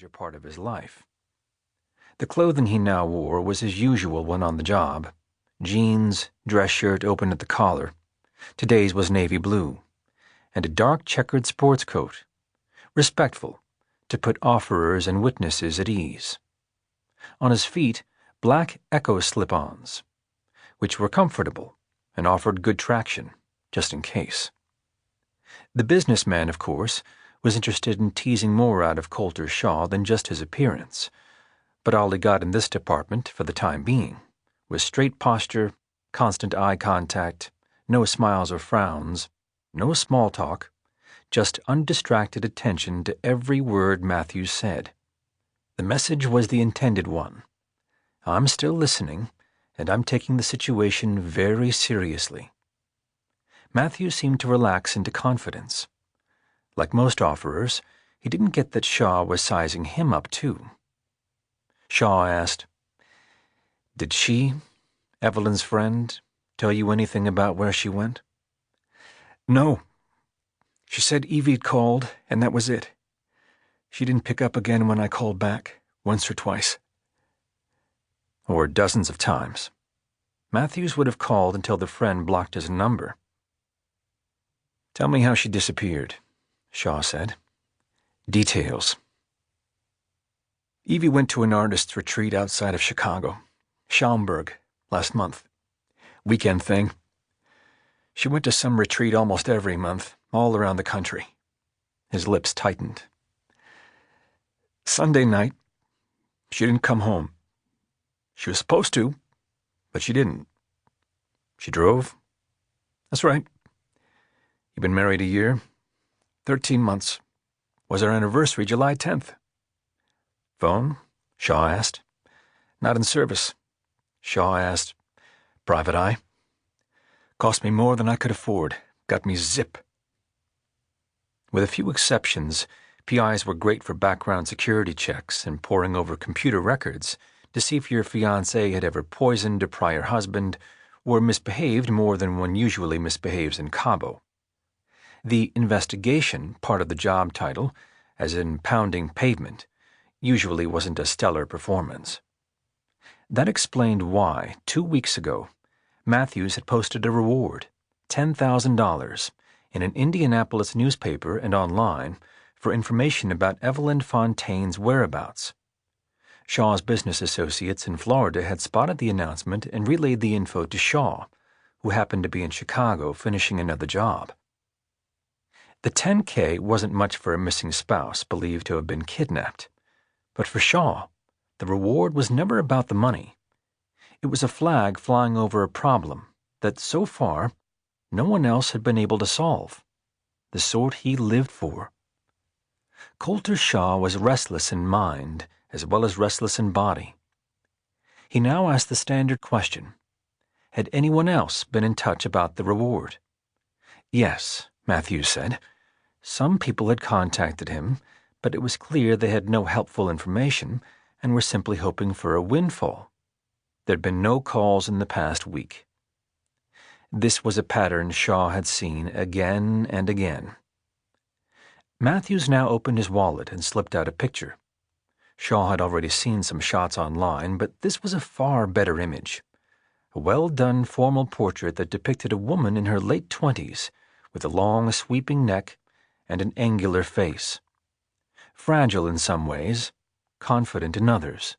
major part of his life. The clothing he now wore was his usual when on the job: jeans, dress shirt open at the collar. Today's was navy blue, and a dark checkered sports coat, respectful, to put offerers and witnesses at ease. On his feet, black Echo slip-ons, which were comfortable and offered good traction, just in case. The businessman, of course, was interested in teasing more out of Colter Shaw than just his appearance, but all he got in this department, for the time being, was straight posture, constant eye contact, no smiles or frowns, no small talk, just undistracted attention to every word Matthews said. The message was the intended one. I'm still listening, and I'm taking the situation very seriously. Matthews seemed to relax into confidence. Like most offerers, he didn't get that Shaw was sizing him up too. Shaw asked, "Did she, Evelyn's friend, tell you anything about where she went?" "No. She said Evie'd called, and that was it. She didn't pick up again when I called back, once or twice." Or dozens of times. Matthews would have called until the friend blocked his number. "Tell me how she disappeared," Shaw said. "Details." "Evie went to an artist's retreat outside of Chicago, Schaumburg, last month. Weekend thing. She went to some retreat almost every month, all around the country." His lips tightened. "Sunday night, she didn't come home. She was supposed to, but she didn't." "She drove?" "That's right." "You've been married a year?" 13 months. Was our anniversary July 10th. "Phone?" Shaw asked. "Not in service." Shaw asked, "Private eye?" "Cost me more than I could afford. Got me zip." With a few exceptions, PIs were great for background security checks and poring over computer records to see if your fiancé had ever poisoned a prior husband or misbehaved more than one usually misbehaves in Cabo. The investigation part of the job title, as in pounding pavement, usually wasn't a stellar performance. That explained why, 2 weeks ago, Matthews had posted a reward, $10,000, in an Indianapolis newspaper and online for information about Evelyn Fontaine's whereabouts. Shaw's business associates in Florida had spotted the announcement and relayed the info to Shaw, who happened to be in Chicago finishing another job. The $10K wasn't much for a missing spouse believed to have been kidnapped, but for Shaw, the reward was never about the money. It was a flag flying over a problem that, so far, no one else had been able to solve, the sort he lived for. Colter Shaw was restless in mind as well as restless in body. He now asked the standard question: had anyone else been in touch about the reward? Yes, Matthews said. Some people had contacted him, but it was clear they had no helpful information and were simply hoping for a windfall. There'd been no calls in the past week. This was a pattern Shaw had seen again and again. Matthews now opened his wallet and slipped out a picture. Shaw had already seen some shots online, but this was a far better image. A well-done formal portrait that depicted a woman in her late 20s, with a long, sweeping neck and an angular face. Fragile in some ways, confident in others.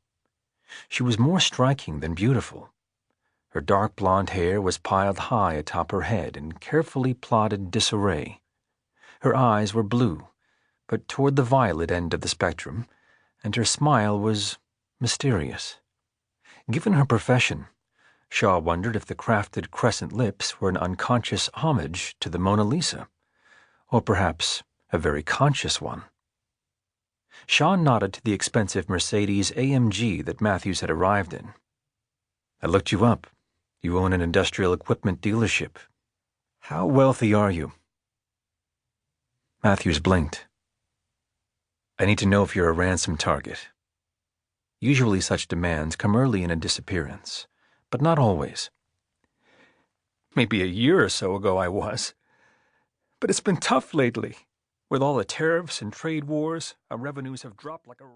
She was more striking than beautiful. Her dark blonde hair was piled high atop her head in carefully plotted disarray. Her eyes were blue, but toward the violet end of the spectrum, and her smile was mysterious. Given her profession, Shaw wondered if the crafted crescent lips were an unconscious homage to the Mona Lisa, or perhaps a very conscious one. Shaw nodded to the expensive Mercedes AMG that Matthews had arrived in. "I looked you up. You own an industrial equipment dealership. How wealthy are you?" Matthews blinked. "I need to know if you're a ransom target." Usually such demands come early in a disappearance, but not always. "Maybe a year or so ago I was. But it's been tough lately. With all the tariffs and trade wars, our revenues have dropped like a rock."